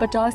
50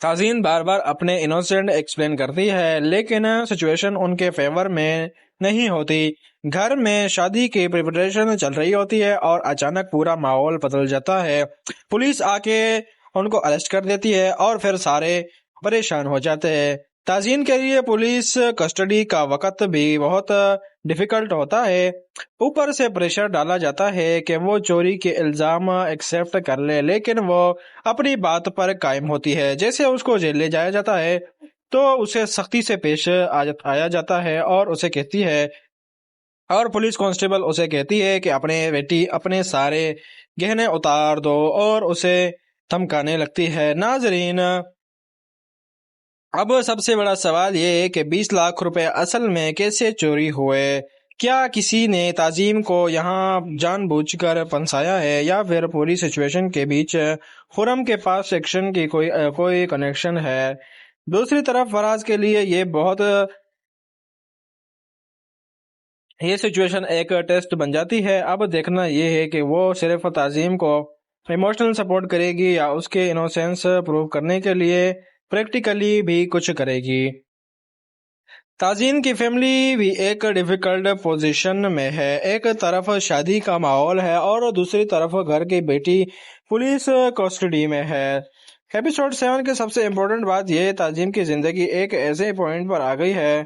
تازین بار بار اپنے innocent explain کرتی ہے لیکن سچویشن ان کے فیور میں نہیں ہوتی. گھر میں شادی کی پریپریشن چل رہی ہوتی ہے اور اچانک پورا ماحول بدل جاتا ہے. پولیس آ کے ان کو اریسٹ کر دیتی ہے اور پھر سارے پریشان ہو جاتے ہیں. تازین کے لیے پولیس کسٹڈی کا وقت بھی بہت ڈیفیکلٹ ہوتا ہے. اوپر سے پریشر ڈالا جاتا ہے کہ وہ چوری کے الزام ایکسیپٹ کر لے لیکن وہ اپنی بات پر قائم ہوتی ہے. جیسے اس کو جیل لے جایا جاتا ہے تو اسے سختی سے پیش آیا جاتا ہے اور اسے کہتی ہے اور پولیس کانسٹیبل اسے کہتی ہے کہ بیٹی اپنے سارے گہنے اتار دو اور اسے دھمکانے لگتی ہے. ناظرین، اب سب سے بڑا سوال یہ ہے کہ 20 لاکھ روپے اصل میں کیسے چوری ہوئے؟ کیا کسی نے تعظیم کو یہاں جان بوجھ کر پھنسایا ہے یا پھر پوری سچویشن کے بیچ خرم کے پاس ایکشن کی کوئی کنیکشن ہے؟ دوسری طرف فراز کے لیے یہ سچویشن ایک ٹیسٹ بن جاتی ہے. اب دیکھنا یہ ہے کہ وہ صرف تعظیم کو ایموشنل سپورٹ کرے گی یا اس کے انوسینس پروو کرنے کے لیے پریکٹیکلی بھی کچھ کرے گی. تعظیم کی فیملی بھی ایک ڈیفیکلٹ پوزیشن میں ہے. ایک طرف شادی کا ماحول ہے اور دوسری طرف گھر کی بیٹی پولیس کسٹڈی میں ہے. ایپیسوڈ 7 کی سب سے امپورٹنٹ بات یہ تعظیم کی زندگی ایک ایسے پوائنٹ پر آ گئی ہے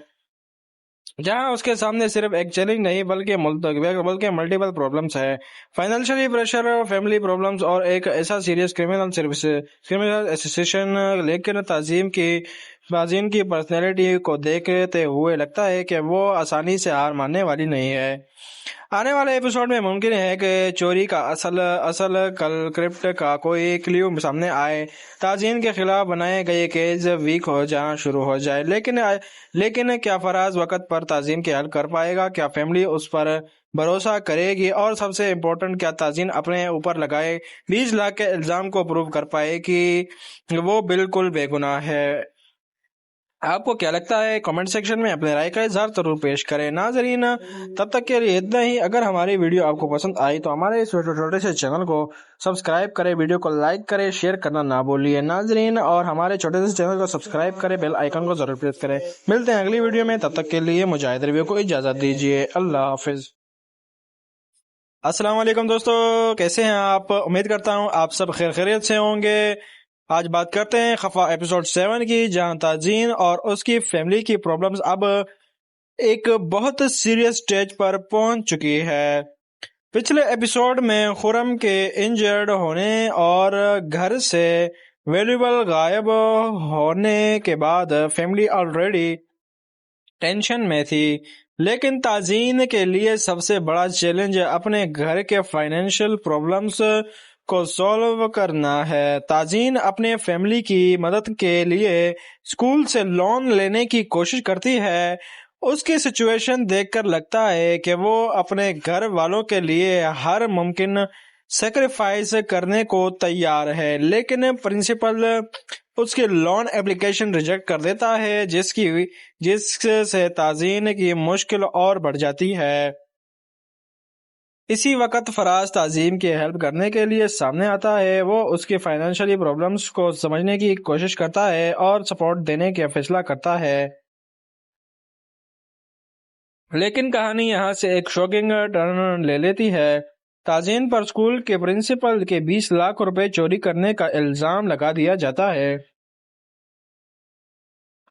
جہاں اس کے سامنے صرف ایک چیلنج نہیں بلکہ ملٹیپل پرابلمز ہے. فائنینشلی پریشر، فیملی پرابلمز اور ایک ایسا سیریس کرمنل ایسوسیشن. لیکن تعظیم کی پرسنالٹی کو دیکھتے ہوئے لگتا ہے کہ وہ آسانی سے ہار ماننے والی نہیں ہے. آنے والے ایپیسوڈ میں ممکن ہے کہ چوری کا اصل کلپریٹ کا کوئی کلیو سامنے آئے، تعظیم کے خلاف بنائے گئے کیس ویک ہو جانا شروع ہو جائے. لیکن کیا فراز وقت پر تعظیم کے حل کر پائے گا؟ کیا فیملی اس پر بھروسہ کرے گی؟ اور سب سے امپورٹنٹ، کیا تعظیم اپنے اوپر لگائے 20 لاکھ کے الزام کو پروو کر پائے کہ وہ بالکل بے گناہ ہے؟ آپ کو کیا لگتا ہے؟ کمنٹ سیکشن میں اپنے رائے کا اظہار ضرور پیش کریں. ناظرین، تب تک کے لیے اتنا ہی. اگر ہماری ویڈیو آپ کو پسند آئی تو ہمارے اس چھوٹے سے چینل کو سبسکرائب کریں، ویڈیو کو لائک کریں، شیئر کرنا نہ بھولیے ناظرین، اور ہمارے چھوٹے سے چینل کو سبسکرائب کریں، بیل آئیکن کو ضرور پریس کریں. ملتے ہیں اگلی ویڈیو میں، تب تک کے لیے مجاہد ریویو کو اجازت دیجیے. اللہ حافظ. السلام علیکم دوستو، کیسے ہیں آپ؟ امید کرتا ہوں آپ سب خیریت سے ہوں گے. آج بات کرتے ہیں خفا ایپیسوڈ 7 کی، جہاں تازین اور اس کی فیملی کی پرابلمز اب ایک بہت سیریس سٹیج پر پہنچ چکی ہے. پچھلے ایپیسوڈ میں خرم کے انجرڈ ہونے اور گھر سے ویلیبل غائب ہونے کے بعد فیملی آلریڈی ٹینشن میں تھی. لیکن تازین کے لیے سب سے بڑا چیلنج اپنے گھر کے فائنینشیل پرابلمز کو سولو کرنا ہے. تازین اپنے فیملی کی مدد کے لیے اسکول سے لون لینے کی کوشش کرتی ہے. اس کی سچویشن دیکھ کر لگتا ہے کہ وہ اپنے گھر والوں کے لیے ہر ممکن سیکریفائس کرنے کو تیار ہے، لیکن پرنسپل اس کی لون اپلیکیشن ریجیکٹ کر دیتا ہے، جس سے تازین کی مشکل اور بڑھ جاتی ہے. اسی وقت فراز تعظیم کی ہیلپ کرنے کے لیے سامنے آتا ہے. وہ اس کی فائنینشلی پرابلمز کو سمجھنے کی کوشش کرتا ہے اور سپورٹ دینے کا فیصلہ کرتا ہے. لیکن کہانی یہاں سے ایک شوکنگ ٹرن لے لیتی ہے. تازین پر اسکول کے پرنسپل کے 20 لاکھ روپے چوری کرنے کا الزام لگا دیا جاتا ہے.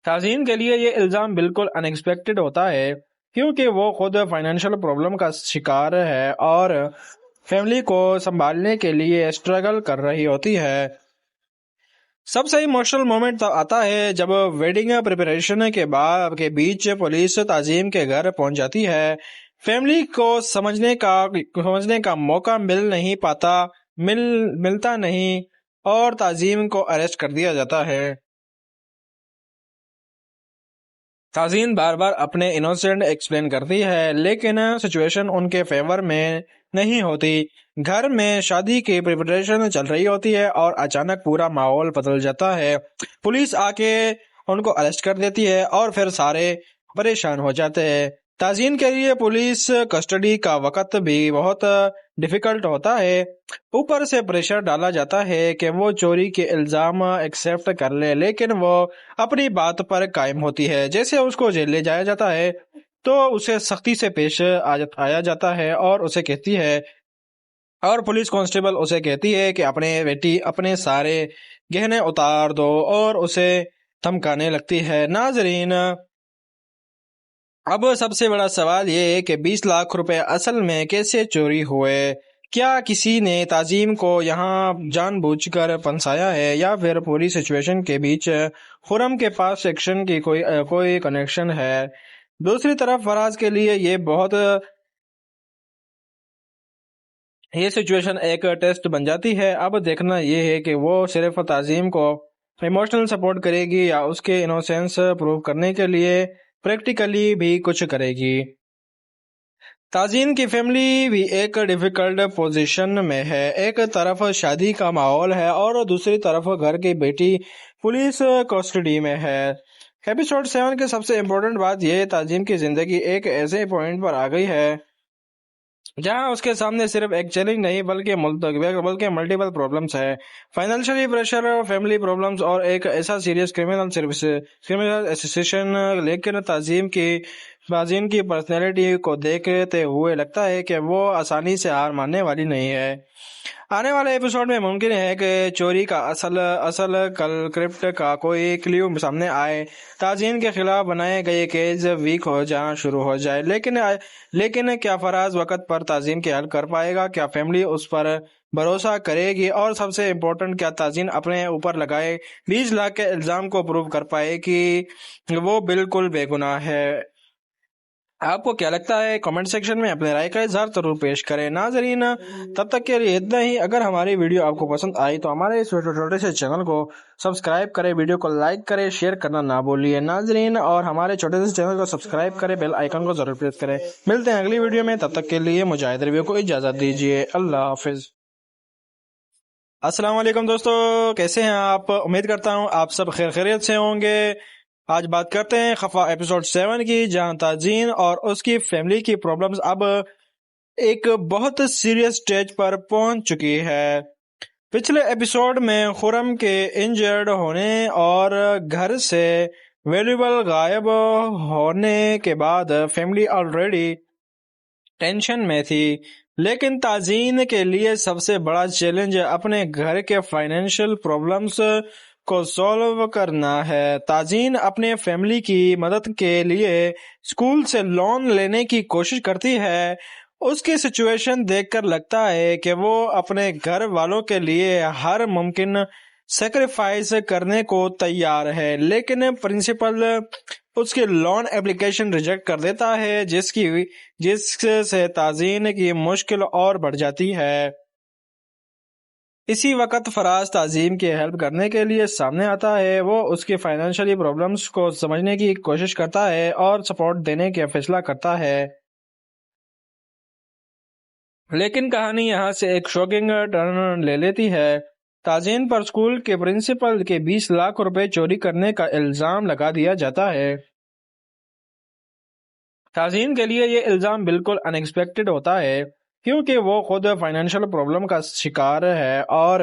تازین کے لیے یہ الزام بالکل ان ایکسپیکٹڈ ہوتا ہے کیونکہ وہ خود فائنینشیل پرابلم کا شکار ہے اور فیملی کو سنبھالنے کے لیے اسٹرگل کر رہی ہوتی ہے. سب سے ایموشنل مومنٹ تب آتا ہے جب ویڈنگ پریپریشن کے بیچ پولیس تعظیم کے گھر پہنچ جاتی ہے. فیملی کو سمجھنے کا موقع ملتا نہیں اور تعظیم کو اریسٹ کر دیا جاتا ہے. تازین بار بار اپنے انوسینٹ ایکسپلین کرتی ہے لیکن سچویشن ان کے فیور میں نہیں ہوتی. گھر میں شادی کی پریپریشن چل رہی ہوتی ہے اور اچانک پورا ماحول بدل جاتا ہے. پولیس آ کے ان کو اریسٹ کر دیتی ہے اور پھر سارے پریشان ہو جاتے ہیں. تازین کے لیے پولیس کسٹڈی کا وقت بھی بہت ڈیفیکلٹ ہوتا ہے، اوپر سے پریشر ڈالا جاتا ہے کہ وہ چوری کے الزام ایکسیپٹ کر لے، لیکن وہ اپنی بات پر قائم ہوتی ہے۔ جیسے اس کو جیل لے جایا جاتا ہے تو اسے سختی سے پیش آیا جاتا ہے اور اسے کہتی ہے، اور پولیس کانسٹیبل اسے کہتی ہے کہ اپنے بیٹی اپنے سارے گہنے اتار دو، اور اسے دھمکانے لگتی ہے۔ ناظرین، اب سب سے بڑا سوال یہ ہے کہ 20 لاکھ روپے اصل میں کیسے چوری ہوئے؟ کیا کسی نے تعظیم کو یہاں جان بوجھ کر پھنسایا ہے، یا پھر پوری سچویشن کے بیچ خرم کے پاس ایکشن کی کوئی کنیکشن ہے؟ دوسری طرف فراز کے لیے یہ سچویشن ایک ٹیسٹ بن جاتی ہے۔ اب دیکھنا یہ ہے کہ وہ صرف تعظیم کو ایموشنل سپورٹ کرے گی یا اس کے انوسینس پروو کرنے کے لیے پریکٹیکلی بھی کچھ کرے گی۔ تعظیم کی فیملی بھی ایک ڈیفیکلٹ پوزیشن میں ہے، ایک طرف شادی کا ماحول ہے اور دوسری طرف گھر کی بیٹی پولیس کسٹڈی میں ہے۔ ایپیسوڈ 7 کی سب سے امپورٹنٹ بات یہ تعظیم کی زندگی ایک ایسے پوائنٹ پر آ گئی ہے جہاں اس کے سامنے صرف ایک چیلنج نہیں بلکہ ملٹیپل پرابلمز ہے، فائنینشلی پریشر، فیملی پرابلمز اور ایک ایسا سیریس کرمنل ایسوسیشن۔ لیکن تعظیم کی پرسنالٹی کو دیکھتے ہوئے لگتا ہے کہ وہ آسانی سے ہار ماننے والی نہیں ہے۔ آنے والے ایپیسوڈ میں ممکن ہے کہ چوری کا اصل کلپریٹ کا کوئی کلیو سامنے آئے، تعظیم کے خلاف بنائے گئے کیس ویک ہو جانا شروع ہو جائے، لیکن کیا فراز وقت پر تعظیم کے حل کر پائے گا؟ کیا فیملی اس پر بھروسہ کرے گی؟ اور سب سے امپورٹنٹ، کیا تعظیم اپنے اوپر لگائے 20 لاکھ کے الزام کو پروو کر پائے کہ وہ بالکل بے گناہ ہے؟ آپ کو کیا لگتا ہے؟ کمنٹ سیکشن میں اپنے رائے کا اظہار ضرور پیش کریں۔ ناظرین، تب تک کے لیے اتنا ہی۔ اگر ہماری ویڈیو آپ کو پسند آئی تو ہمارے اس چھوٹے سے چینل کو سبسکرائب کریں، ویڈیو کو لائک کریں، شیئر کرنا نہ بھولیے ناظرین، اور ہمارے چھوٹے سے چینل کو سبسکرائب کریں، بیل آئیکن کو ضرور پریس کریں۔ ملتے ہیں اگلی ویڈیو میں، تب تک کے لیے مجاہد ریویو کو اجازت دیجیے۔ اللہ حافظ۔ السلام علیکم دوستو، کیسے ہیں آپ؟ امید کرتا ہوں آپ سب خیریت سے ہوں گے۔ آج بات کرتے ہیں خفا ایپیسوڈ 7 کی، جہاں تازین اور اس کی فیملی کی پرابلمز اب ایک بہت سیریس سٹیج پر پہنچ چکی ہے۔ پچھلے ایپیسوڈ میں خرم کے انجرڈ ہونے اور گھر سے ویلیبل غائب ہونے کے بعد فیملی آلریڈی ٹینشن میں تھی، لیکن تازین کے لیے سب سے بڑا چیلنج اپنے گھر کے فائنینشیل پرابلمز کو سولو کرنا ہے۔ تازین اپنے فیملی کی مدد کے لیے اسکول سے لون لینے کی کوشش کرتی ہے۔ اس کی سچویشن دیکھ کر لگتا ہے کہ وہ اپنے گھر والوں کے لیے ہر ممکن سیکریفائس کرنے کو تیار ہے، لیکن پرنسپل اس کی لون اپلیکیشن ریجیکٹ کر دیتا ہے، جس سے تازین کی مشکل اور بڑھ جاتی ہے۔ اسی وقت فراز تعظیم کی ہیلپ کرنے کے لیے سامنے آتا ہے۔ وہ اس کی فائنینشلی پرابلمز کو سمجھنے کی کوشش کرتا ہے اور سپورٹ دینے کا فیصلہ کرتا ہے، لیکن کہانی یہاں سے ایک شوکنگ ٹرن لے لیتی ہے۔ تعظیم پر اسکول کے پرنسپل کے 20 لاکھ روپے چوری کرنے کا الزام لگا دیا جاتا ہے۔ تعظیم کے لیے یہ الزام بالکل ان ایکسپیکٹڈ ہوتا ہے، کیونکہ وہ خود فائنینشیل پرابلم کا شکار ہے اور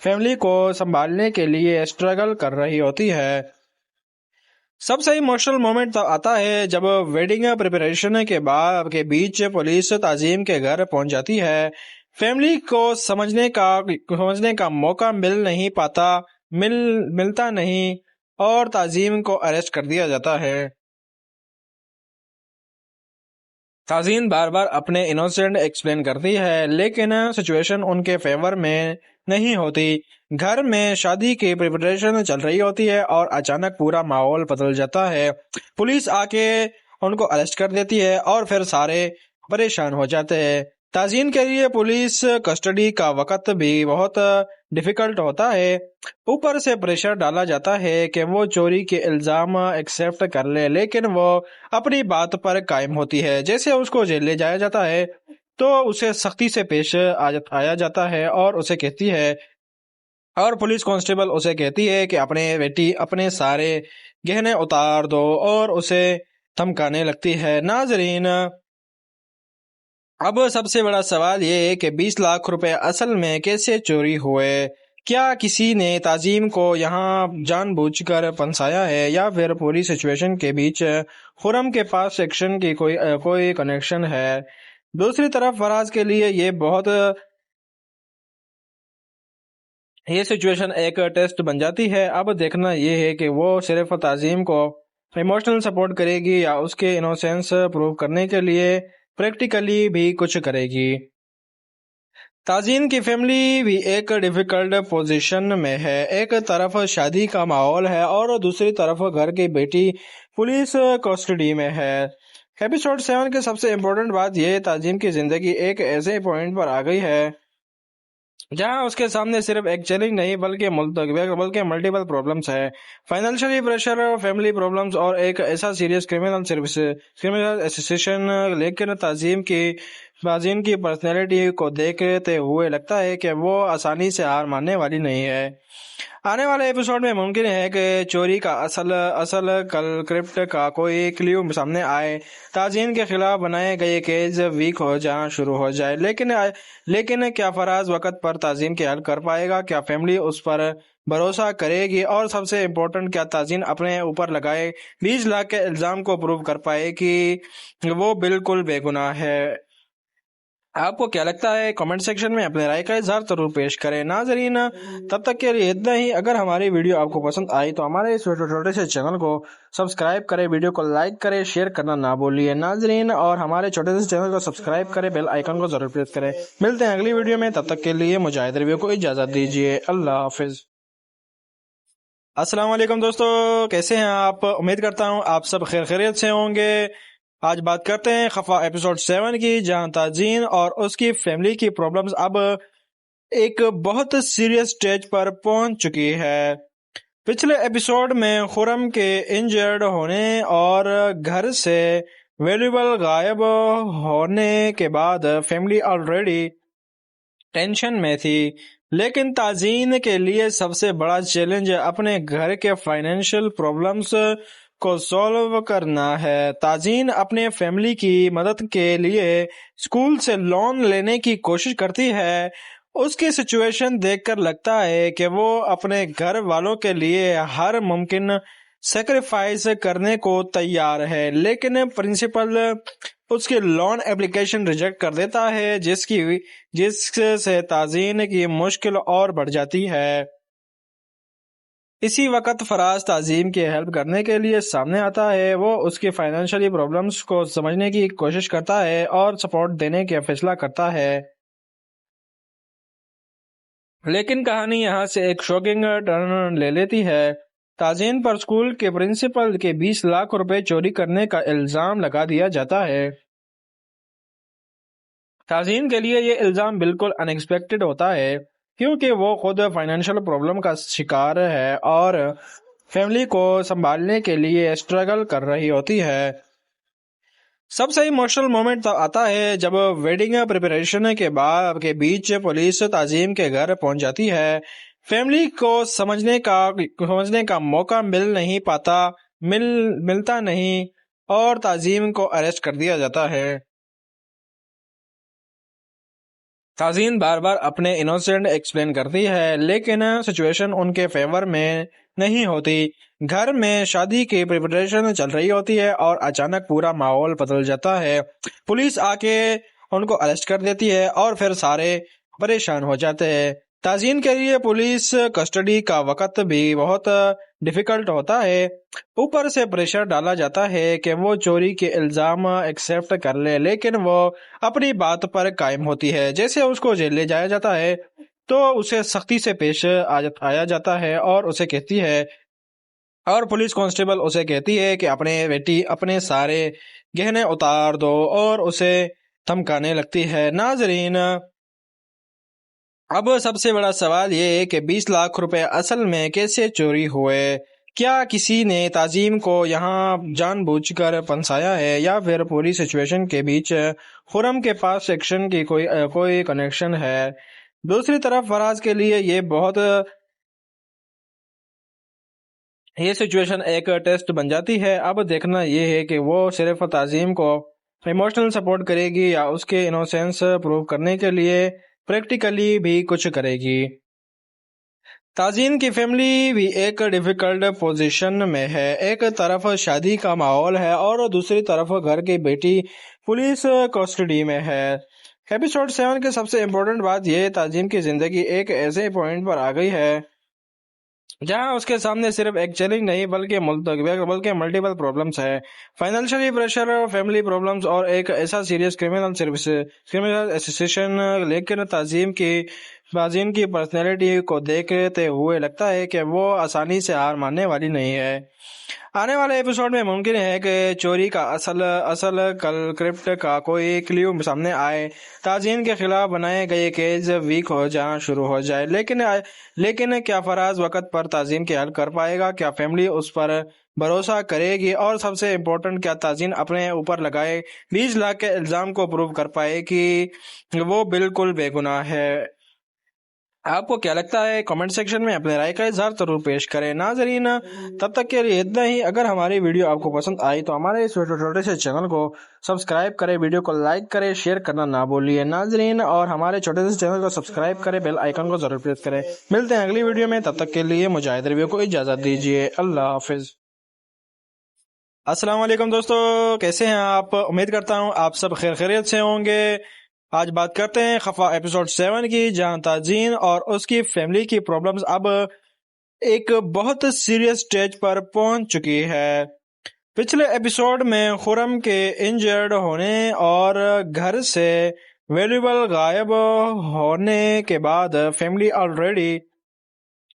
فیملی کو سنبھالنے کے لیے اسٹرگل کر رہی ہوتی ہے۔ سب سے ایموشنل مومنٹ تب آتا ہے جب ویڈنگ پریپریشن کے بیچ پولیس تعظیم کے گھر پہنچ جاتی ہے۔ فیملی کو سمجھنے کا موقع ملتا نہیں اور تعظیم کو اریسٹ کر دیا جاتا ہے۔ تعظیم بار بار اپنے انوسینٹ ایکسپلین کرتی ہے، لیکن سچویشن ان کے فیور میں نہیں ہوتی۔ گھر میں شادی کی پریپریشن چل رہی ہوتی ہے اور اچانک پورا ماحول بدل جاتا ہے۔ پولیس آ کے ان کو اریسٹ کر دیتی ہے اور پھر سارے پریشان ہو جاتے ہیں۔ تعظیم کے لیے پولیس کسٹڈی کا وقت بھی بہت ڈیفیکلٹ ہوتا ہے، اوپر سے پریشر ڈالا جاتا ہے کہ وہ چوری کے الزام ایکسیپٹ کر لے، لیکن وہ اپنی بات پر قائم ہوتی ہے۔ جیسے اس کو جیل لے جایا جاتا ہے تو اسے سختی سے پیش آیا جاتا ہے اور اسے کہتی ہے، اور پولیس کانسٹیبل اسے کہتی ہے کہ اپنے بیٹی اپنے سارے گہنے اتار دو، اور اسے تھمکانے لگتی ہے۔ ناظرین، اب سب سے بڑا سوال یہ ہے کہ 20 لاکھ روپے اصل میں کیسے چوری ہوئے؟ کیا کسی نے تعظیم کو یہاں جان بوجھ کر پھنسایا ہے یا پھر پوری سچویشن کے بیچ خرم کے پاس ایکشن کی کوئی کنیکشن ہے؟ دوسری طرف فراز کے لیے یہ سچویشن ایک ٹیسٹ بن جاتی ہے۔ اب دیکھنا یہ ہے کہ وہ صرف تعظیم کو ایموشنل سپورٹ کرے گی یا اس کے انوسینس پروو کرنے کے لیے پریکٹیکلی بھی کچھ کرے گی۔ تعظیم کی فیملی بھی ایک ڈیفیکلٹ پوزیشن میں ہے۔ ایک طرف شادی کا ماحول ہے اور دوسری طرف گھر کی بیٹی پولیس کسٹڈی میں ہے۔ ایپیسوڈ 7 کی سب سے امپورٹنٹ بات یہ تعظیم کی زندگی ایک ایسے پوائنٹ پر آ گئی ہے جہاں اس کے سامنے صرف ایک چیلنج نہیں بلکہ ملٹیپل پرابلمز ہے۔ فائنینشلی پریشر، فیملی پرابلمز اور ایک ایسا سیریس کرمنل ایسوسیشن۔ لیکن تعظیم کی پرسنالٹی کو دیکھتے ہوئے لگتا ہے کہ وہ آسانی سے ہار ماننے والی نہیں ہے۔ آنے والے ایپیسوڈ میں ممکن ہے کہ چوری کا اصل کلپریٹ کا کوئی کلیو سامنے آئے، تعظیم کے خلاف بنائے گئے کیس ویک ہو جانا شروع ہو جائے۔ لیکن کیا فراز وقت پر تعظیم کے حل کر پائے گا؟ کیا فیملی اس پر بھروسہ کرے گی؟ اور سب سے امپورٹنٹ، کیا تعظیم اپنے اوپر لگائے 20 لاکھ کے الزام کو پروو کر پائے کہ وہ بالکل بے گناہ ہے؟ آپ کو کیا لگتا ہے؟ کمنٹ سیکشن میں اپنے رائے کا اظہار ضرور پیش کریں۔ ناظرین، تب تک کے لیے اتنا ہی۔ اگر ہماری ویڈیو آپ کو پسند آئی تو ہمارے اس چھوٹے سے چینل کو سبسکرائب کریں، ویڈیو کو لائک کریں، شیئر کرنا نہ بھولیے ناظرین، اور ہمارے چھوٹے سے چینل کو سبسکرائب کریں، بیل آئیکن کو ضرور پریس کریں۔ ملتے ہیں اگلی ویڈیو میں، تب تک کے لیے مجاہد ریویو کو اجازت دیجیے۔ اللہ حافظ۔ السلام علیکم دوستو، کیسے ہیں آپ؟ امید کرتا ہوں آپ سب خیریت سے ہوں گے۔ آج بات کرتے ہیں خفا ایپیسوڈ 7 کی، جہاں تازین اور اس کی فیملی کی پرابلمز اب ایک بہت سیریس سٹیج پر پہنچ چکی ہے۔ پچھلے ایپیسوڈ میں خرم کے انجرڈ ہونے اور گھر سے ویلیبل غائب ہونے کے بعد فیملی آلریڈی ٹینشن میں تھی، لیکن تازین کے لیے سب سے بڑا چیلنج اپنے گھر کے فائنینشیل پرابلمز کو سولو کرنا ہے۔ تازین اپنے فیملی کی مدد کے لیے اسکول سے لون لینے کی کوشش کرتی ہے۔ اس کی سچویشن دیکھ کر لگتا ہے کہ وہ اپنے گھر والوں کے لیے ہر ممکن سیکریفائس کرنے کو تیار ہے، لیکن پرنسپل اس کی لون اپلیکیشن ریجیکٹ کر دیتا ہے، جس سے تازین کی مشکل اور بڑھ جاتی ہے۔ اسی وقت فراز تعظیم کی ہیلپ کرنے کے لیے سامنے آتا ہے۔ وہ اس کی فائنینشلی پرابلمز کو سمجھنے کی کوشش کرتا ہے اور سپورٹ دینے کا فیصلہ کرتا ہے، لیکن کہانی یہاں سے ایک شاکنگ ٹرن لے لیتی ہے۔ تعظیم پر اسکول کے پرنسپل کے 20 لاکھ روپے چوری کرنے کا الزام لگا دیا جاتا ہے۔ تعظیم کے لیے یہ الزام بالکل ان ایکسپیکٹڈ ہوتا ہے، کیونکہ وہ خود فائنینشیل پرابلم کا شکار ہے اور فیملی کو سنبھالنے کے لیے اسٹرگل کر رہی ہوتی ہے۔ سب سے ایموشنل مومنٹ تب آتا ہے جب ویڈنگ پریپریشن کے بیچ پولیس تعظیم کے گھر پہنچ جاتی ہے۔ فیملی کو سمجھنے کا موقع ملتا نہیں اور تعظیم کو اریسٹ کر دیا جاتا ہے۔ تعظیم بار بار اپنے انوسینٹ ایکسپلین کرتی ہے، لیکن سچویشن ان کے فیور میں نہیں ہوتی۔ گھر میں شادی کی پریپریشن چل رہی ہوتی ہے اور اچانک پورا ماحول بدل جاتا ہے۔ پولیس آ کے ان کو اریسٹ کر دیتی ہے اور پھر سارے پریشان ہو جاتے ہیں۔ تعظیم کے لیے پولیس کسٹڈی کا وقت بھی بہت ڈیفیکلٹ ہوتا ہے، اوپر سے پریشر ڈالا جاتا ہے کہ وہ چوری کے الزام ایکسیپٹ کر لے، لیکن وہ اپنی بات پر قائم ہوتی ہے۔ جیسے اس کو جیل لے جایا جاتا ہے تو اسے سختی سے پیش آیا جاتا ہے اور اسے کہتی ہے، اور پولیس کانسٹیبل اسے کہتی ہے کہ اپنے سارے گہنے اتار دو، اور اسے دھمکانے لگتی ہے۔ ناظرین، اب سب سے بڑا سوال یہ ہے کہ 20 لاکھ روپے اصل میں کیسے چوری ہوئے؟ کیا کسی نے تعظیم کو یہاں جان بوجھ کر پھنسایا ہے یا پھر پوری سچویشن کے بیچ خرم کے پاس ایکشن کی کوئی کنیکشن ہے؟ دوسری طرف فراز کے لیے یہ سچویشن ایک ٹیسٹ بن جاتی ہے. اب دیکھنا یہ ہے کہ وہ صرف تعظیم کو ایموشنل سپورٹ کرے گی یا اس کے انوسینس پروو کرنے کے لیے پریکٹیکلی بھی کچھ کرے گی. تعظیم کی فیملی بھی ایک ڈیفیکلٹ پوزیشن میں ہے. ایک طرف شادی کا ماحول ہے اور دوسری طرف گھر کی بیٹی پولیس کسٹڈی میں ہے. ایپیسوڈ 7 کی سب سے امپورٹنٹ بات یہ تعظیم کی زندگی ایک ایسے پوائنٹ پر آ گئی ہے جہاں اس کے سامنے صرف ایک چیلنج نہیں بلکہ ملٹیپل پرابلمز ہے. فائنینشلی پریشر، فیملی پرابلمز اور ایک ایسا سیریس کرمنل ایسوسیشن. لیکن تعظیم کی پرسنالٹی کو دیکھتے ہوئے لگتا ہے کہ وہ آسانی سے ہار ماننے والی نہیں ہے. آنے والے ایپیسوڈ میں ممکن ہے کہ چوری کا اصل کلپریٹ کا کوئی کلیو سامنے آئے، تعظیم کے خلاف بنائے گئے کیس ویک ہو جانا شروع ہو جائے. لیکن کیا فراز وقت پر تعظیم کے حل کر پائے گا؟ کیا فیملی اس پر بھروسہ کرے گی؟ اور سب سے امپورٹنٹ، کیا تعظیم اپنے اوپر لگائے 20 لاکھ کے الزام کو پروو کر پائے کہ وہ بالکل بے گناہ ہے؟ آپ کو کیا لگتا ہے؟ کمنٹ سیکشن میں اپنے رائے کا اظہار ضرور پیش کریں. ناظرین، تب تک کے لیے اتنا ہی. اگر ہماری ویڈیو آپ کو پسند آئی تو ہمارے اس چھوٹے سے چینل کو سبسکرائب کریں، ویڈیو کو لائک کریں، شیئر کرنا نہ بھولیے ناظرین، اور ہمارے چھوٹے سے چینل کو سبسکرائب کریں، بیل آئیکن کو ضرور پریس کریں. ملتے ہیں اگلی ویڈیو میں، تب تک کے لیے مجاہد ریویو کو اجازت دیجیے. اللہ حافظ. السلام علیکم دوستو، کیسے ہیں آپ؟ امید کرتا ہوں آپ سب خیریت سے ہوں گے. آج بات کرتے ہیں خفا ایپیسوڈ 7 کی، جہاں تعظیم اور اس کی فیملی کی پرابلمز اب ایک بہت سیریس سٹیج پر پہنچ چکی ہے. پچھلے ایپیسوڈ میں خرم کے انجرڈ ہونے اور گھر سے ویلیبل غائب ہونے کے بعد فیملی آلریڈی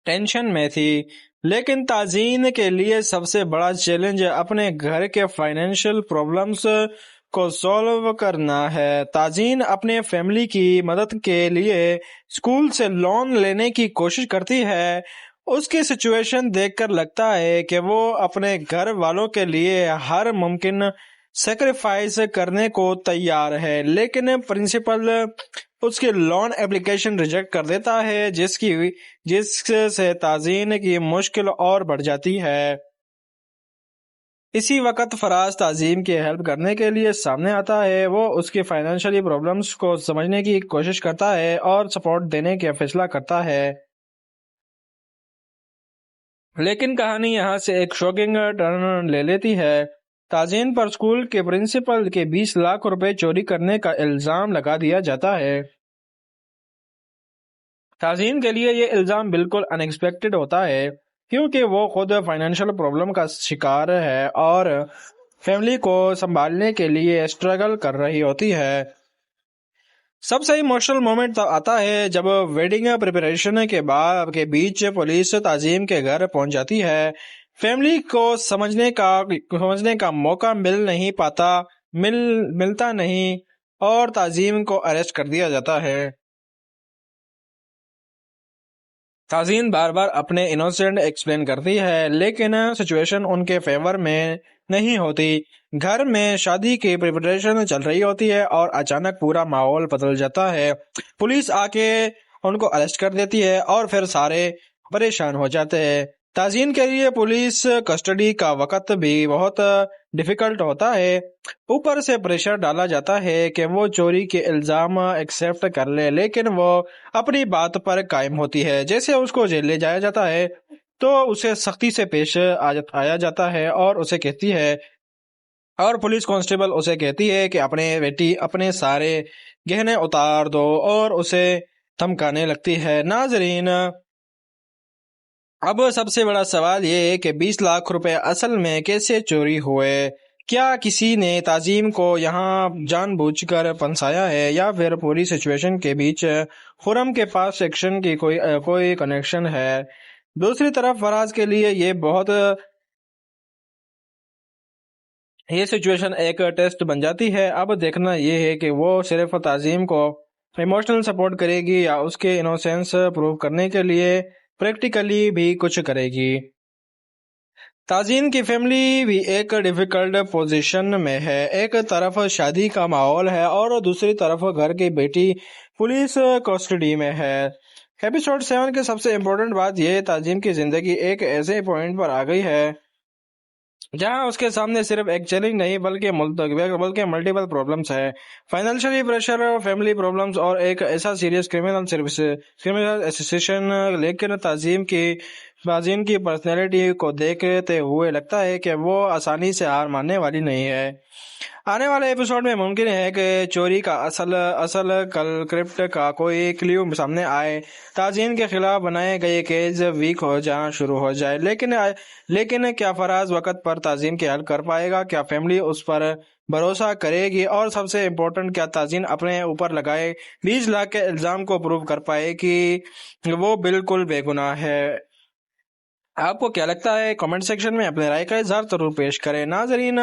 ٹینشن میں تھی. لیکن تعظیم کے لیے سب سے بڑا چیلنج اپنے گھر کے فائنینشیل پرابلمز کو سولو کرنا ہے. تعظیم اپنے فیملی کی مدد کے لیے اسکول سے لون لینے کی کوشش کرتی ہے. اس کی سچویشن دیکھ کر لگتا ہے کہ وہ اپنے گھر والوں کے لیے ہر ممکن سیکریفائس کرنے کو تیار ہے، لیکن پرنسپل اس کی لون اپلیکیشن ریجیکٹ کر دیتا ہے، جس سے تعظیم کی مشکل اور بڑھ جاتی ہے. اسی وقت فراز تعظیم کی ہیلپ کرنے کے لیے سامنے آتا ہے. وہ اس کی فائنینشلی پرابلمز کو سمجھنے کی کوشش کرتا ہے اور سپورٹ دینے کا فیصلہ کرتا ہے. لیکن کہانی یہاں سے ایک شوکنگ ٹرن لے لیتی ہے. تعظیم پر اسکول کے پرنسپل کے 20 لاکھ روپے چوری کرنے کا الزام لگا دیا جاتا ہے. تعظیم کے لیے یہ الزام بالکل ان ایکسپیکٹڈ ہوتا ہے، کیونکہ وہ خود فائنینشیل پرابلم کا شکار ہے اور فیملی کو سنبھالنے کے لیے اسٹرگل کر رہی ہوتی ہے. سب سے ایموشنل مومنٹ تب آتا ہے جب ویڈنگ پریپریشن کے بیچ پولیس تعظیم کے گھر پہنچ جاتی ہے. فیملی کو سمجھنے کا موقع ملتا نہیں اور تعظیم کو اریسٹ کر دیا جاتا ہے. تعظیم بار بار اپنے انوسینٹ ایکسپلین کرتی ہے، لیکن سچویشن ان کے فیور میں نہیں ہوتی. گھر میں شادی کی پریپریشن چل رہی ہوتی ہے اور اچانک پورا ماحول بدل جاتا ہے. پولیس آ کے ان کو اریسٹ کر دیتی ہے اور پھر سارے پریشان ہو جاتے ہیں. تعظیم کے لیے پولیس کسٹڈی کا وقت بھی بہت ڈیفیکلٹ ہوتا ہے. اوپر سے پریشر ڈالا جاتا ہے کہ وہ چوری کے الزام ایکسیپٹ کر لے، لیکن وہ اپنی بات پر قائم ہوتی ہے. جیسے اس کو جیل لے جایا جاتا ہے تو اسے سختی سے پیش آیا جاتا ہے اور اسے کہتی ہے، اور پولیس کانسٹیبل اسے کہتی ہے کہ اپنے سارے گہنے اتار دو، اور اسے دھمکانے لگتی ہے. ناظرین، اب سب سے بڑا سوال یہ ہے کہ 20 لاکھ روپے اصل میں کیسے چوری ہوئے؟ کیا کسی نے تعظیم کو یہاں جان بوجھ کر پھنسایا ہے، یا پھر پوری سچویشن کے بیچ خرم کے پاس ایکشن کی کوئی کنیکشن ہے؟ دوسری طرف فراز کے لیے یہ سچویشن ایک ٹیسٹ بن جاتی ہے. اب دیکھنا یہ ہے کہ وہ صرف تعظیم کو ایموشنل سپورٹ کرے گی یا اس کے انوسینس پروو کرنے کے لیے پریکٹیکلی بھی کچھ کرے گی. تعظیم کی فیملی بھی ایک ڈیفیکلٹ پوزیشن میں ہے. ایک طرف شادی کا ماحول ہے اور دوسری طرف گھر کی بیٹی پولیس کسٹڈی میں ہے. ایپیسوڈ 7 کے سب سے امپورٹنٹ بات یہ تعظیم کی زندگی ایک ایسے پوائنٹ پر آ گئی ہے جہاں اس کے سامنے صرف ایک چیلنج نہیں بلکہ ملٹیپل پرابلمز ہے. فائنینشلی پریشر، فیملی پرابلمز اور ایک ایسا سیریس کرمنل ایسوسیشن. لیکن تعظیم کی پرسنالٹی کو دیکھتے ہوئے لگتا ہے کہ وہ آسانی سے ہار ماننے والی نہیں ہے. آنے والے ایپیسوڈ میں ممکن ہے کہ چوری کا اصل کلپریٹ کا کوئی کلیو سامنے آئے، تعظیم کے خلاف بنائے گئے کیس ویک ہو جانا شروع ہو جائے. لیکن کیا فراز وقت پر تعظیم کے حل کر پائے گا؟ کیا فیملی اس پر بھروسہ کرے گی؟ اور سب سے امپورٹنٹ، کیا تعظیم اپنے اوپر لگائے 20 لاکھ کے الزام کو پروو کر پائے کہ وہ بالکل بے گناہ ہے؟ آپ کو کیا لگتا ہے؟ کمنٹ سیکشن میں اپنے رائے کا اظہار ضرور پیش کریں. ناظرین،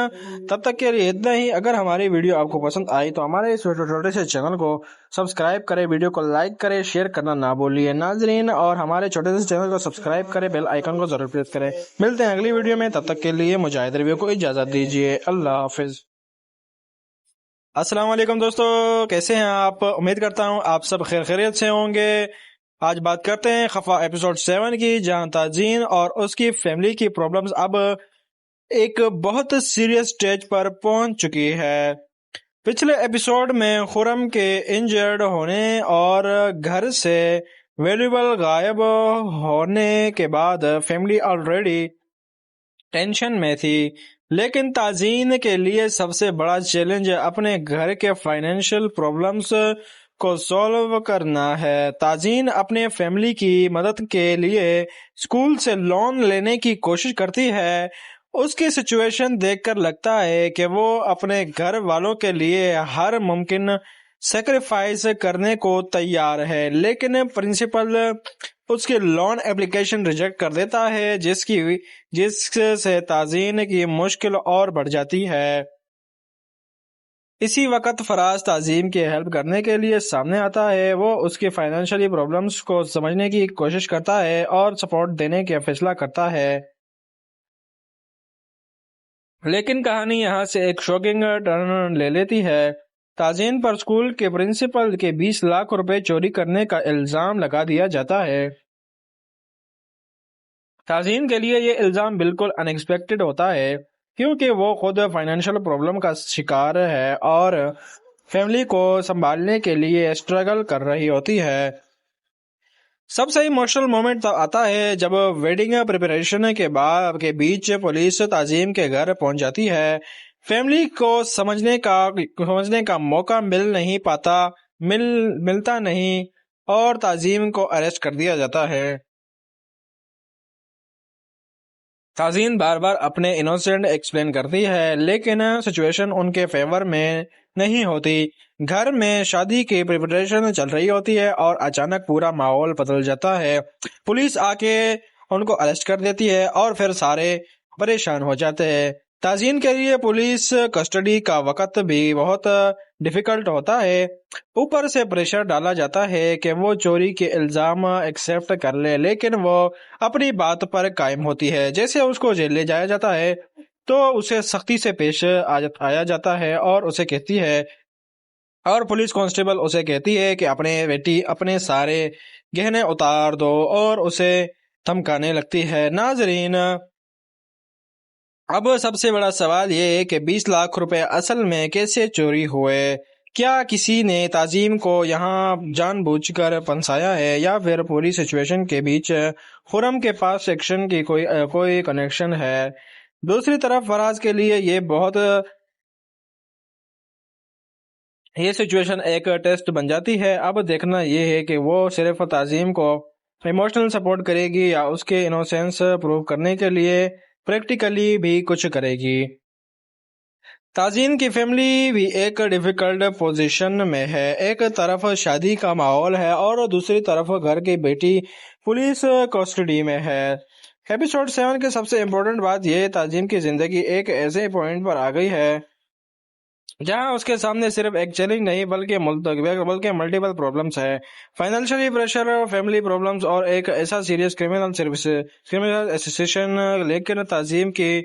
تب تک کے لیے اتنا ہی. اگر ہماری ویڈیو آپ کو پسند آئی تو ہمارے اس چھوٹے سے چینل کو سبسکرائب کریں، ویڈیو کو لائک کریں، شیئر کرنا نہ بھولیے ناظرین، اور ہمارے چھوٹے سے چینل کو سبسکرائب کریں، بیل آئیکن کو ضرور پریس کریں. ملتے ہیں اگلی ویڈیو میں، تب تک کے لیے مجاہد ریویو کو اجازت دیجیے. اللہ حافظ. السلام علیکم دوستو، کیسے ہیں آپ؟ امید کرتا ہوں آپ سب خیریت سے ہوں گے. آج بات کرتے ہیں خفا ایپیسوڈ 7 کی، جہاں تازین اور اس کی فیملی کی پرابلمز اب ایک بہت سیریس سٹیج پر پہنچ چکی ہے. پچھلے ایپیسوڈ میں خرم کے انجرڈ ہونے اور گھر سے ویلیبل غائب ہونے کے بعد فیملی آلریڈی ٹینشن میں تھی، لیکن تازین کے لیے سب سے بڑا چیلنج اپنے گھر کے فائنینشیل پرابلمز کو سولو کرنا ہے. تازین اپنے فیملی کی مدد کے لیے اسکول سے لون لینے کی کوشش کرتی ہے. اس کی سچویشن دیکھ کر لگتا ہے کہ وہ اپنے گھر والوں کے لیے ہر ممکن سیکریفائس کرنے کو تیار ہے، لیکن پرنسپل اس کی لون اپلیکیشن ریجیکٹ کر دیتا ہے، جس سے تازین کی مشکل اور بڑھ جاتی ہے. اسی وقت فراز تعظیم کی ہیلپ کرنے کے لیے سامنے آتا ہے. وہ اس کی فائنینشلی پرابلمز کو سمجھنے کی کوشش کرتا ہے اور سپورٹ دینے کا فیصلہ کرتا ہے. لیکن کہانی یہاں سے ایک شوکنگ ٹرن لے لیتی ہے. تعظیم پر اسکول کے پرنسپل کے 20 لاکھ روپے چوری کرنے کا الزام لگا دیا جاتا ہے. تعظیم کے لیے یہ الزام بالکل ان ایکسپیکٹڈ ہوتا ہے، کیونکہ وہ خود فائنینشیل پرابلم کا شکار ہے اور فیملی کو سنبھالنے کے لیے اسٹرگل کر رہی ہوتی ہے. سب سے ایموشنل مومنٹ تب آتا ہے جب ویڈنگ پریپریشن کے بیچ پولیس تعظیم کے گھر پہنچ جاتی ہے. فیملی کو سمجھنے کا موقع ملتا نہیں اور تعظیم کو اریسٹ کر دیا جاتا ہے. تعظیم بار بار اپنے انوسینٹ ایکسپلین کرتی ہے، لیکن سچویشن ان کے فیور میں نہیں ہوتی. گھر میں شادی کی پریپریشن چل رہی ہوتی ہے اور اچانک پورا ماحول بدل جاتا ہے. پولیس آ کے ان کو اریسٹ کر دیتی ہے اور پھر سارے پریشان ہو جاتے ہیں. تعظیم کے لیے پولیس کسٹڈی کا وقت بھی بہت ڈیفیکلٹ ہوتا ہے. اوپر سے پریشر ڈالا جاتا ہے کہ وہ چوری کے الزام ایکسیپٹ کر لے، لیکن وہ اپنی بات پر قائم ہوتی ہے. جیسے اس کو جیل لے جایا جاتا ہے تو اسے سختی سے پیش آیا جاتا ہے اور اسے کہتی ہے، اور پولیس کانسٹیبل اسے کہتی ہے کہ اپنے سارے گہنے اتار دو، اور اسے دھمکانے لگتی ہے. ناظرین، اب سب سے بڑا سوال یہ ہے کہ 20 لاکھ روپے اصل میں کیسے چوری ہوئے؟ کیا کسی نے تعظیم کو یہاں جان بوجھ کر پھنسایا ہے، یا پھر پوری سچویشن کے بیچ خرم کے پاس ایکشن کی کوئی کنیکشن ہے؟ دوسری طرف فراز کے لیے یہ سچویشن ایک ٹیسٹ بن جاتی ہے. اب دیکھنا یہ ہے کہ وہ صرف تعظیم کو ایموشنل سپورٹ کرے گی یا اس کے انوسینس پروو کرنے کے لیے پریکٹیکلی بھی کچھ کرے گی. تعظیم کی فیملی بھی ایک ڈیفیکلٹ پوزیشن میں ہے. ایک طرف شادی کا ماحول ہے اور دوسری طرف گھر کی بیٹی پولیس کسٹڈی میں ہے. ایپیسوڈ 7 کے سب سے امپورٹنٹ بات یہ تعظیم کی زندگی ایک ایسے پوائنٹ پر آ گئی ہے جہاں اس کے سامنے صرف ایک چیلنج نہیں بلکہ ملٹیپل پرابلمز ہے. فائنینشلی پریشر، فیملی پرابلمز اور ایک ایسا سیریس کرمنل ایسوسیشن. لیکن تعظیم کی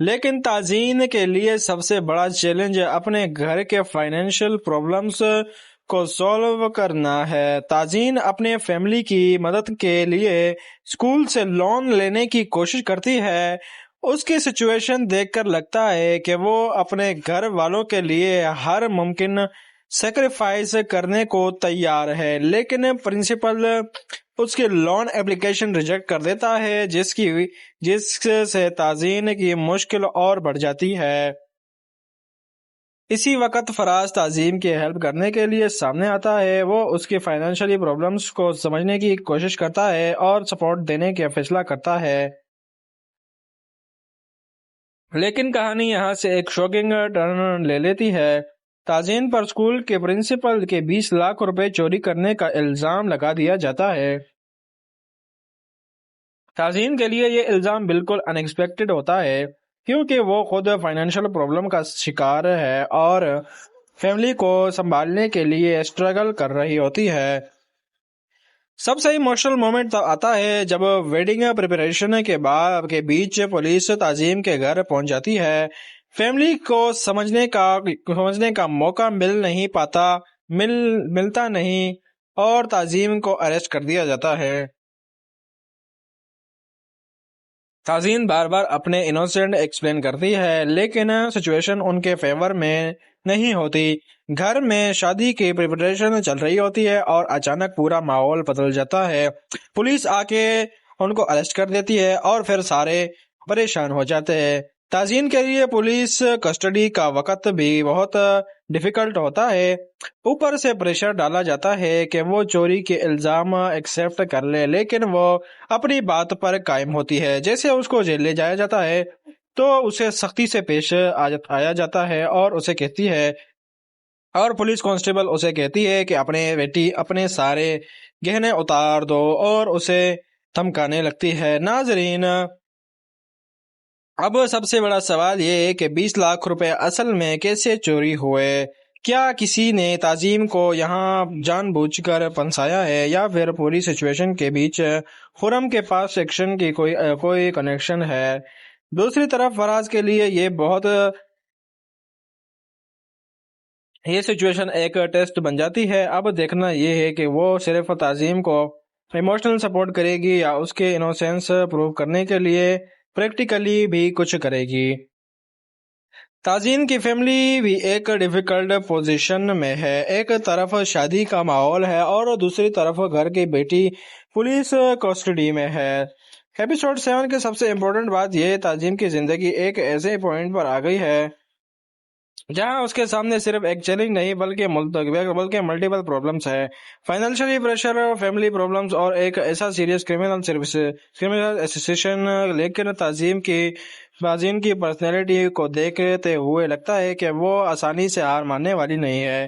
لیکن تازین کے لیے سب سے بڑا چیلنج اپنے گھر کے فائنینشیل پرابلمز کو سولو کرنا ہے۔ تازین اپنے فیملی کی مدد کے لیے اسکول سے لون لینے کی کوشش کرتی ہے۔ اس کی سچویشن دیکھ کر لگتا ہے کہ وہ اپنے گھر والوں کے لیے ہر ممکن سیکریفائس کرنے کو تیار ہے، لیکن پرنسپل اس کی لون اپلیکیشن ریجیکٹ کر دیتا ہے، جس سے تازین کی مشکل اور بڑھ جاتی ہے۔ اسی وقت فراز تازین کی ہیلپ کرنے کے لیے سامنے آتا ہے۔ وہ اس کی فائنینشلی پرابلمز کو سمجھنے کی کوشش کرتا ہے اور سپورٹ دینے کا فیصلہ کرتا ہے، لیکن کہانی یہاں سے ایک شوکنگ ٹرن لے لیتی ہے۔ تازین پر اسکول کے پرنسپل کے 20 لاکھ روپے چوری کرنے کا الزام لگا دیا جاتا ہے۔ تازین کے لیے یہ الزام بالکل ان ایکسپیکٹڈ ہوتا ہے، کیونکہ وہ خود فائنینشیل پرابلم کا شکار ہے اور فیملی کو سنبھالنے کے لیے اسٹرگل کر رہی ہوتی ہے۔ سب سے ایموشنل مومنٹ تب آتا ہے جب ویڈنگ پریپریشن کے بیچ پولیس تازین کے گھر پہنچ جاتی ہے۔ فیملی کو سمجھنے کا موقع ملتا نہیں اور تازین کو اریسٹ کر دیا جاتا ہے۔ تازین بار بار اپنے انوسینٹ ایکسپلین کرتی ہے، لیکن سچویشن ان کے فیور میں نہیں ہوتی۔ گھر میں شادی کی پریپریشن چل رہی ہوتی ہے اور اچانک پورا ماحول بدل جاتا ہے۔ پولیس آ کے ان کو اریسٹ کر دیتی ہے اور پھر سارے پریشان ہو جاتے ہیں۔ تازین کے لیے پولیس کسٹڈی کا وقت بھی بہت ڈیفیکلٹ ہوتا ہے، اوپر سے پریشر ڈالا جاتا ہے کہ وہ چوری کے الزام ایکسیپٹ کر لے، لیکن وہ اپنی بات پر قائم ہوتی ہے۔ جیسے اس کو جیل لے جایا جاتا ہے تو اسے سختی سے پیش آیا جاتا ہے اور اسے کہتی ہے، اور پولیس کانسٹیبل اسے کہتی ہے کہ اپنے سارے گہنے اتار دو اور اسے دھمکانے لگتی ہے۔ ناظرین، اب سب سے بڑا سوال یہ ہے کہ 20 لاکھ روپے اصل میں کیسے چوری ہوئے؟ کیا کسی نے تازین کو یہاں جان بوجھ کر پھنسایا ہے یا پھر پوری سچویشن کے بیچ خرم کے پاس سیکشن کی کوئی کنیکشن ہے؟ دوسری طرف فراز کے لیے یہ سچویشن ایک ٹیسٹ بن جاتی ہے۔ اب دیکھنا یہ ہے کہ وہ صرف تازین کو ایموشنل سپورٹ کرے گی یا اس کے انوسینس پروو کرنے کے لیے پریکٹیکلی بھی کچھ کرے گی۔ تازین کی فیملی بھی ایک ڈیفیکلٹ پوزیشن میں ہے۔ ایک طرف شادی کا ماحول ہے اور دوسری طرف گھر کی بیٹی پولیس کسٹڈی میں ہے۔ ایپیسوڈ 7 کی سب سے امپورٹنٹ بات یہ تازین کی زندگی ایک ایسے پوائنٹ پر آ گئی ہے جہاں اس کے سامنے صرف ایک چیلنج نہیں بلکہ ملٹیپل پرابلمز ہے۔ فائنینشلی پریشر، فیملی پرابلمز اور ایک ایسا سیریس کرمنل ایسوسیشن۔ لیکن تازین کی پرسنالٹی کو دیکھتے ہوئے لگتا ہے کہ وہ آسانی سے ہار ماننے والی نہیں ہے۔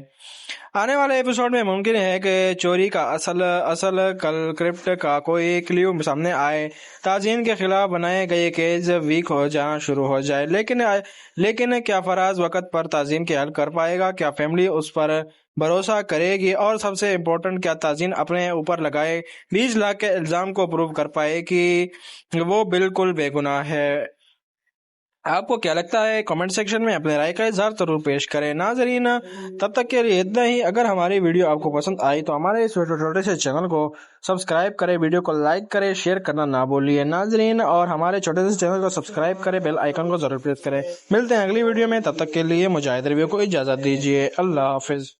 آنے والے ایپیسوڈ میں ممکن ہے کہ چوری کا اصل کلپرٹ کا کوئی کلیو سامنے آئے، تازین کے خلاف بنائے گئے کیس ویک ہو جانا شروع ہو جائے، لیکن کیا فراز وقت پر تازین کی ہیلپ کر پائے گا؟ کیا فیملی اس پر بھروسہ کرے گی؟ اور سب سے امپورٹنٹ، کیا تازین اپنے اوپر لگائے 20 لاکھ کے الزام کو پروو کر پائے کہ وہ بالکل بے گناہ ہے؟ آپ کو کیا لگتا ہے؟ کمنٹ سیکشن میں اپنے رائے کا اظہار ضرور پیش کریں۔ ناظرین، تب تک کے لیے اتنا ہی۔ اگر ہماری ویڈیو آپ کو پسند آئی تو ہمارے اس چھوٹے سے چینل کو سبسکرائب کریں، ویڈیو کو لائک کریں، شیئر کرنا نہ بھولیے ناظرین، اور ہمارے چھوٹے سے چینل کو سبسکرائب کریں، بیل آئیکن کو ضرور پریس کریں۔ ملتے ہیں اگلی ویڈیو میں، تب تک کے لیے مجاہد ریویو کو اجازت دیجیے۔ اللہ حافظ۔